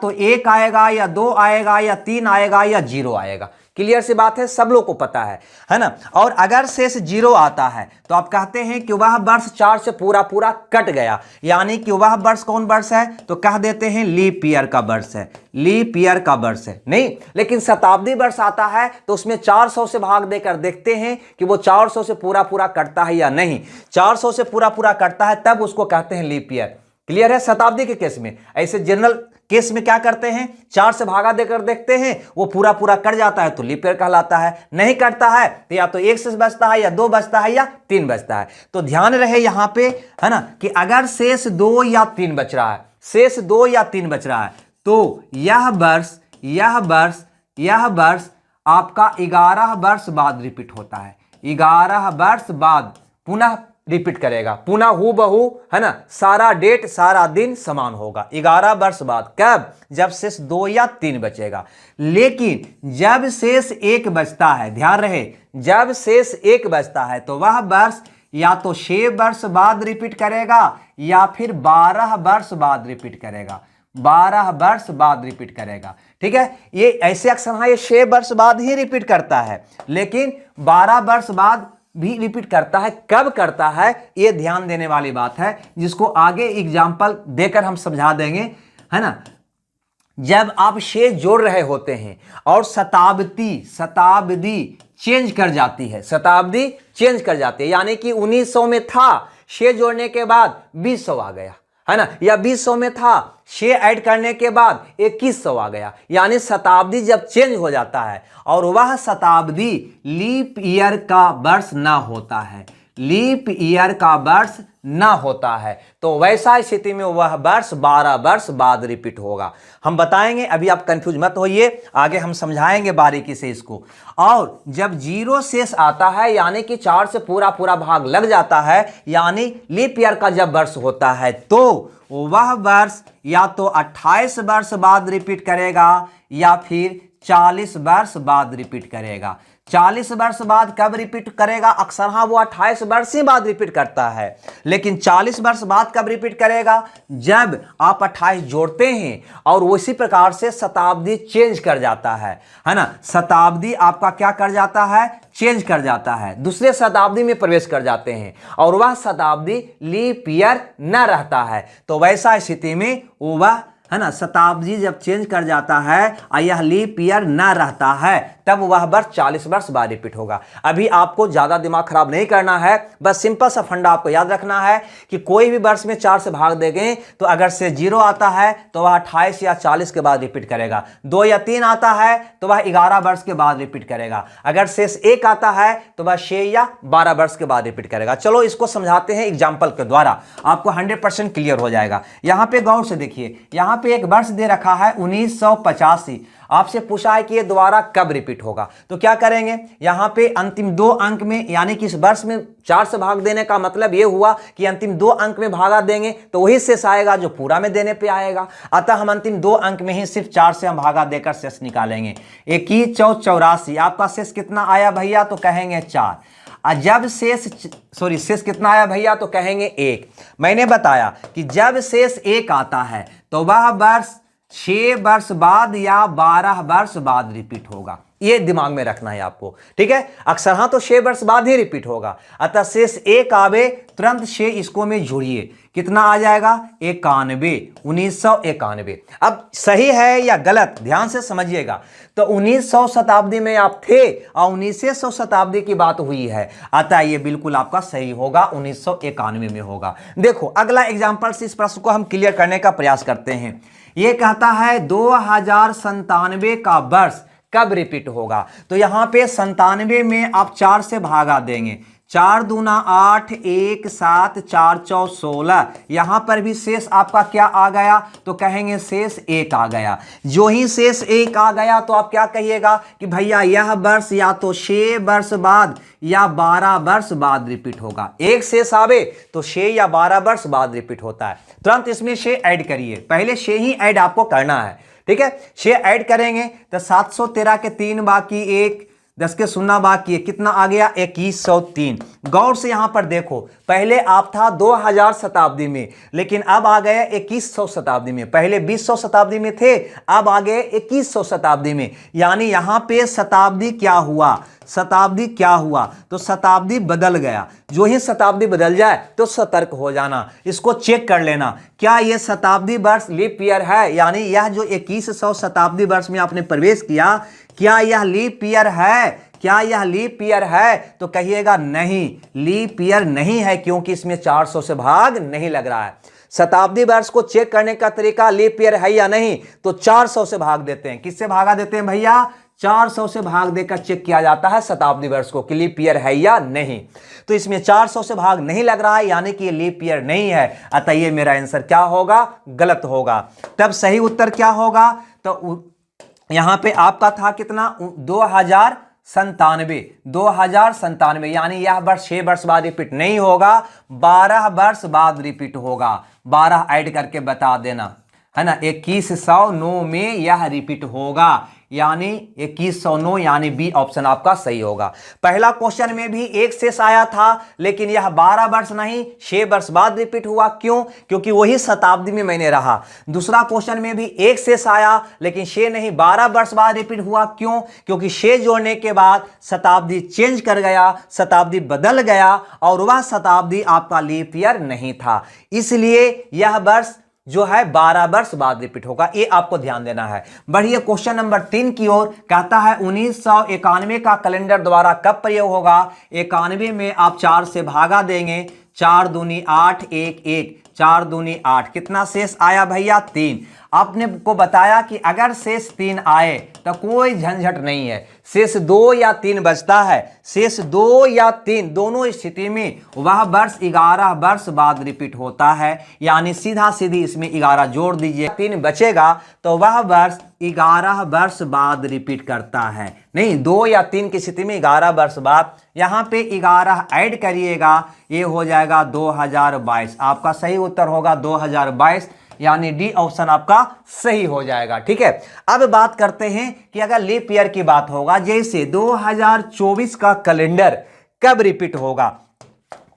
तो 1 आएगा या 2 आएगा या 3 आएगा या 0 आएगा। क्लियर सी बात है, सब लोग को पता है ना। और अगर शेष 0 आता है तो आप कहते हैं कि वह वर्ष 4 से पूरा पूरा कट गया, यानी कि वह वर्ष कौन वर्ष है, तो कह देते हैं लीप ईयर का वर्ष है, लीप ईयर का वर्ष है। नहीं, लेकिन शताब्दी वर्ष आता है तो उसमें 400 से भाग देकर देखते हैं कि वो 400 से पूरा पूरा कटता है या नहीं। 400 से पूरा पूरा कटता है तब उसको कहते हैं लीप ईयर। क्लियर है। शताब्दी के केस में, ऐसे जनरल केस में क्या करते हैं, 4 से भागा देकर देखते हैं, वो पूरा पूरा कट जाता है तो लीप ईयर कहलाता है। नहीं कटता है तो या तो 1 से बचता है या 2 बचता है या 3 बचता है। तो ध्यान रहे यहां पे, है ना, कि अगर शेष 2 या 3 बच रहा है, शेष 2 या 3 बच रहा है तो यह वर्ष आपका 11 वर्ष बाद रिपीट होता है। 11 वर्ष बाद पुनः रिपीट करेगा, पुनः हूबहू, है ना, सारा डेट सारा दिन समान होगा। 11 वर्ष बाद, कब, जब शेष 2 या 3 बचेगा। लेकिन जब शेष 1 बचता है, ध्यान रहे, जब शेष 1 बचता है तो वह वर्ष या तो 6 वर्ष बाद रिपीट करेगा या फिर 12 वर्ष बाद रिपीट करेगा, 12 वर्ष बाद रिपीट करेगा। ठीक है, ये ऐसे अक्सर हाँ ये 6 वर्ष बाद ही रिपीट करता है, लेकिन 12 वर्ष बाद भी रिपीट करता है। कब करता है ये ध्यान देने वाली बात है, जिसको आगे एग्जाम्पल देकर हम समझा देंगे, है ना। जब आप शेष जोड़ रहे होते हैं और शताब्दी चेंज कर जाती है, शताब्दी चेंज कर जाती है, यानी कि 1900 में था, शेष जोड़ने के बाद 2000 आ गया, है ना, या 2000 में था, शेष ऐड करने के बाद 2100 आ गया। यानी शताब्दी जब चेंज हो जाता है और वह शताब्दी लीप ईयर का वर्ष ना होता है, लीप ईयर का वर्ष ना होता है, तो वैसा स्थिति में वह वर्ष 12 वर्ष बाद रिपीट होगा। हम बताएंगे, अभी आप कंफ्यूज मत होइए, आगे हम समझाएंगे बारीकी से इसको। और जब 0 शेष आता है, यानी कि 4 से पूरा पूरा भाग लग जाता है, यानी लीप ईयर का जब वर्ष होता है, तो वह वर्ष या तो 28 वर्ष बाद रिपीट करेगा या फिर 40 वर्ष बाद रिपीट करेगा। 40 वर्ष बाद कब रिपीट करेगा, अक्सर हाँ वो 28 वर्ष ही बाद रिपीट करता है, लेकिन 40 वर्ष बाद कब रिपीट करेगा, जब आप 28 जोड़ते हैं और उसी प्रकार से शताब्दी चेंज कर जाता है ना। शताब्दी आपका क्या कर जाता है, चेंज कर जाता है, दूसरे शताब्दी में प्रवेश कर जाते हैं और वह शताब्दी लीप ईयर न रहता है, तो वैसा स्थिति में वह, है ना, शताब्दी जब चेंज कर जाता है और यह लीप ईयर ना रहता है, तब वह वर्ष 40 वर्ष बाद रिपीट होगा। अभी आपको ज्यादा दिमाग खराब नहीं करना है, बस सिंपल सा फंडा आपको याद रखना है कि कोई भी वर्ष में 4 से भाग देंगे तो अगर से 0 आता है तो वह 28 या 40 के बाद रिपीट करेगा, 2 या 3 आता है तो वह 11 वर्ष के बाद रिपीट करेगा, अगर शेष 1 आता है तो वह 6 या 12 वर्ष के बाद रिपीट करेगा। चलो इसको समझाते हैं एग्जाम्पल के द्वारा, आपको 100% क्लियर हो जाएगा। यहां पे गौर से देखिए, यहां पे एक वर्ष दे रखा है 1985, आपसे पूछा है कि ये दोबारा कब रिपीट होगा, तो क्या करेंगे, यहां पे अंतिम 2 अंक में, यानी कि इस वर्ष में 4 से भाग देने का मतलब ये हुआ कि अंतिम 2 अंक में भागा देंगे तो वही शेष आएगा जो पूरा में देने पे आएगा। अतः हम अंतिम 2 अंक में ही सिर्फ 4 से हम भागा देकर शेष निकालेंगे। 21 4 84, आपका शेष कितना आया भैया, तो कहेंगे 4। जब शेष कितना आया भैया, तो कहेंगे 1। मैंने बताया कि जब शेष 1 आता है तो वह वर्ष 6 वर्ष बाद या 12 वर्ष बाद रिपीट होगा, ये दिमाग में रखना है आपको। ठीक है, अक्सर हाँ तो 6 वर्ष बाद ही रिपीट होगा। अतः शेष 1 आवे तुरंत 6 इसको में जोड़िए, कितना आ जाएगा, 91, 1991। अब सही है या गलत ध्यान से समझिएगा। तो 1900 शताब्दी में आप थे और 1900 शताब्दी की बात हुई है, अतः ये बिल्कुल आपका सही होगा, 1991 में होगा। देखो अगला एग्जाम्पल से इस प्रश्न को हम क्लियर करने का प्रयास करते हैं। ये कहता है 2097 का वर्ष कब रिपीट होगा, तो यहां पे 97 में आप 4 से भागा देंगे, 4 दूना 8, 1 7, 4 4 16, यहां पर भी शेष आपका क्या आ गया, तो कहेंगे शेष 1 आ गया। जो ही शेष 1 आ गया तो आप क्या कहिएगा कि भैया यह वर्ष या तो 6 वर्ष बाद या 12 वर्ष बाद रिपीट होगा। एक शेष आवे तो 6 या 12 वर्ष बाद रिपीट होता है, तुरंत इसमें 6 ऐड करिए, पहले 6 ही ऐड आपको करना है। ठीक है, 6 ऐड करेंगे तो 713 के 3 बाकी 1, 10 के शून्य बाकी है, कितना आ गया 2103। गौर से यहां पर देखो, पहले आप था 2000 शताब्दी में, लेकिन अब आ गए 2100 शताब्दी में। पहले 2000 शताब्दी में थे, अब आ गए 2100 शताब्दी में। यानी यहां पे शताब्दी क्या हुआ, शताब्दी क्या हुआ, तो शताब्दी बदल गया। जो ही शताब्दी बदल जाए तो सतर्क हो जाना, इसको चेक कर लेना क्या ये शताब्दी वर्ष लीप ईयर है, यानी यह जो 2100 शताब्दी वर्ष में आपने प्रवेश किया, क्या यह लीप ईयर है, क्या यह लीप ईयर है? तो कहिएगा नहीं, लीप ईयर नहीं है, क्योंकि इसमें 400 से भाग नहीं लग रहा है। शताब्दी वर्ष को चेक करने का तरीका लीप ईयर है या नहीं, तो 400 से भाग देते हैं। किससे भागा देते हैं भैया? 400 से भाग देकर चेक किया जाता है शताब्दी वर्ष को कि लीप ईयर है या नहीं। तो इसमें 400 से भाग नहीं लग रहा है, यानी कि ये लीप ईयर नहीं है। अतः ये मेरा आंसर क्या होगा? गलत होगा। तब सही उत्तर क्या होगा? तो यहां पे आपका था कितना? 2097, यानी यह वर्ष 6 वर्ष बाद रिपीट नहीं होगा, 12 वर्ष बाद रिपीट होगा। 12 ऐड करके बता देना, है ना। 2109 में यह रिपीट होगा, यानी 2109, यानी बी ऑप्शन आपका सही होगा। पहला क्वेश्चन में भी एक शेष आया था, लेकिन यह 12 वर्ष नहीं 6 वर्ष बाद रिपीट हुआ। क्यों? क्योंकि वही शताब्दी में मैंने रहा। दूसरा क्वेश्चन में भी एक शेष आया, लेकिन 6 नहीं 12 वर्ष बाद रिपीट हुआ। क्यों? क्योंकि 6 जोड़ने के बाद शताब्दी चेंज कर गया, शताब्दी बदल गया, और वह शताब्दी आपका लीप ईयर नहीं था। इसलिए यह वर्ष जो है 12 वर्ष बाद रिपीट होगा। ये आपको ध्यान देना है। बढ़िए क्वेश्चन नंबर 3 की ओर। कहता है 1991 का कैलेंडर द्वारा कब प्रयोग होगा? 91 में आप 4 से भागा देंगे, 4 दूनी 8, 1 1, 4 दूनी 8, कितना शेष आया भैया? 3। आपने को बताया कि अगर शेष 3 आए तो कोई झंझट नहीं है, शेष 2 या 3 बचता है। शेष 2 या 3 दोनों स्थिति में वह वर्ष 11 वर्ष बाद रिपीट होता है, यानी सीधा सीधी इसमें 11 जोड़ दीजिए, 3 बचेगा तो वह वर्ष 11 वर्ष बाद रिपीट करता है। नहीं, 2 या 3 की स्थिति में 11 वर्ष बाद, यहां पे 11 ऐड करिएगा, ये हो जाएगा 2022। आपका सही उत्तर होगा 2022, यानी डी ऑप्शन आपका सही हो जाएगा। ठीक है, अब बात करते हैं कि अगर लीप ईयर की बात होगा, जैसे 2024 का कैलेंडर कब रिपीट होगा,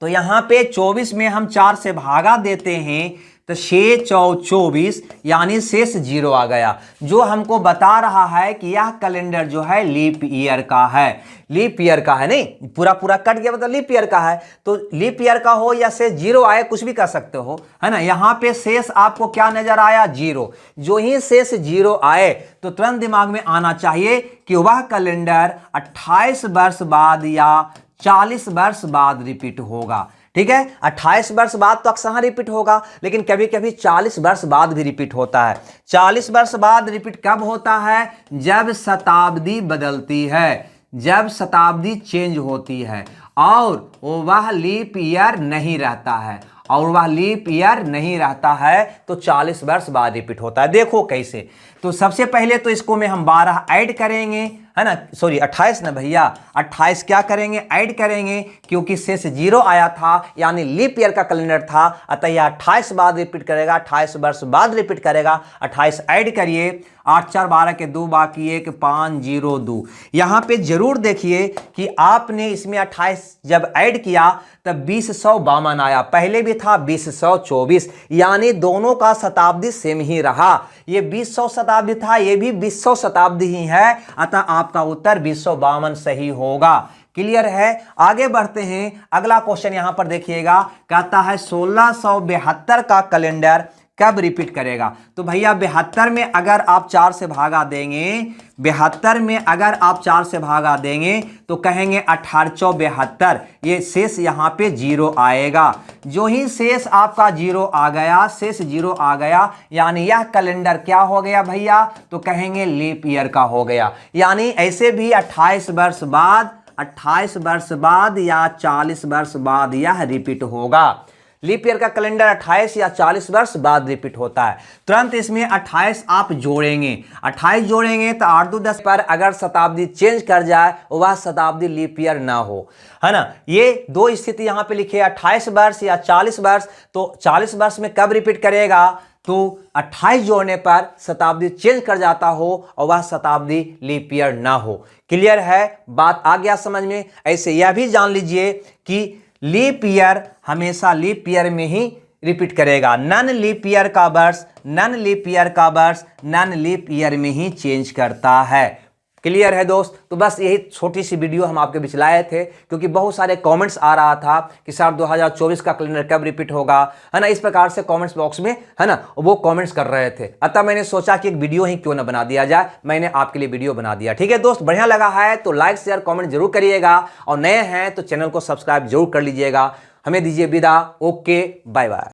तो यहां पे 24 में हम 4 से भागा देते हैं, तो 6 4 24, यानी शेष 0 आ गया, जो हमको बता रहा है कि यह कैलेंडर जो है लीप ईयर का है। लीप ईयर का है, नहीं पूरा पूरा कट गया मतलब लीप ईयर का है। तो लीप ईयर का हो या शेष 0 आए, कुछ भी कर सकते हो, है ना। यहां पे शेष आपको क्या नजर आया? 0। जो ही शेष 0 आए तो तुरंत दिमाग में आना चाहिए कि वह कैलेंडर 28 वर्ष बाद या 40 वर्ष बाद रिपीट होगा। ठीक है, 28 वर्ष बाद तो अक्सर रिपीट होगा, लेकिन कभी कभी 40 वर्ष बाद भी रिपीट होता है। 40 वर्ष बाद रिपीट कब होता है? जब शताब्दी बदलती है, जब शताब्दी चेंज होती है, और वह लीप ईयर नहीं रहता है, और वह लीप ईयर नहीं रहता है, तो 40 वर्ष बाद रिपीट होता है। देखो कैसे, तो सबसे पहले तो इसको में हम 12 ऐड करेंगे, है ना, सॉरी 28 ना भैया, 28 क्या करेंगे? ऐड करेंगे, क्योंकि शेष 0 आया था, यानी लीप ईयर का कैलेंडर था, अतः यह 28 बाद रिपीट करेगा, 28 वर्ष बाद रिपीट करेगा। 28 ऐड करिए, 8 4 12 के 2 बाकी 1, 5 0 2। यहां पे जरूर देखिए कि आपने इसमें 28 जब ऐड किया तब 2052 आया, पहले भी था 2024, यानी दोनों का शताब्दी सेम ही रहा। ये 2000 शताब्दी था, ये भी 2000 शताब्दी ही है, अतः आपका उत्तर 2052 सही होगा। क्लियर है? आगे बढ़ते हैं। अगला क्वेश्चन यहां पर देखिएगा, कहता है 1672 का कैलेंडर कब रिपीट करेगा? तो भैया 72 में अगर आप 4 से भागा देंगे, 72 में अगर आप 4 से भागा देंगे तो कहेंगे 1872, ये शेष यहाँ पे 0 आएगा। जो ही शेष आपका 0 आ गया, शेष 0 आ गया, यानी यह कैलेंडर क्या हो गया भैया? तो कहेंगे लीप ईयर का हो गया। यानी ऐसे भी 28 वर्ष बाद, 28 वर्ष बाद या 40 वर्ष बाद यह रिपीट होगा। लीप ईयर का कैलेंडर 28 या 40 वर्ष बाद रिपीट होता है। तुरंत इसमें 28 आप जोड़ेंगे, 28 जोड़ेंगे तो 8 2 10 पर अगर शताब्दी चेंज कर जाए, वह शताब्दी लीप ईयर ना हो, है ना। ये दो स्थिति यहां पे लिखे, 28 वर्ष या 40 वर्ष। तो 40 वर्ष में कब रिपीट करेगा? तो 28 जोड़ने पर शताब्दी चेंज कर जाता हो और वह शताब्दी लीप ईयर ना हो। क्लियर है, बात आ गया समझ में। ऐसे यह भी जान लीजिए कि लीप ईयर हमेशा लीप ईयर में ही रिपीट करेगा, नन लीप ईयर का वर्ष नन लीप ईयर का वर्ष नन लीप ईयर में ही चेंज करता है। क्लियर है दोस्त। तो बस यही छोटी सी वीडियो हम आपके बीच लाए थे, क्योंकि बहुत सारे कमेंट्स आ रहा था कि सर 2024 का कैलेंडर कब रिपीट होगा, है ना, इस प्रकार से कमेंट्स बॉक्स में, है ना, वो कमेंट्स कर रहे थे। अतः मैंने सोचा कि एक वीडियो ही क्यों ना बना दिया जाए, मैंने आपके लिए वीडियो बना दिया। ठीक है दोस्त, बढ़िया लगा है तो लाइक शेयर कॉमेंट जरूर करिएगा, और नए हैं तो चैनल को सब्सक्राइब जरूर कर लीजिएगा। हमें दीजिए विदा। Okay, bye bye.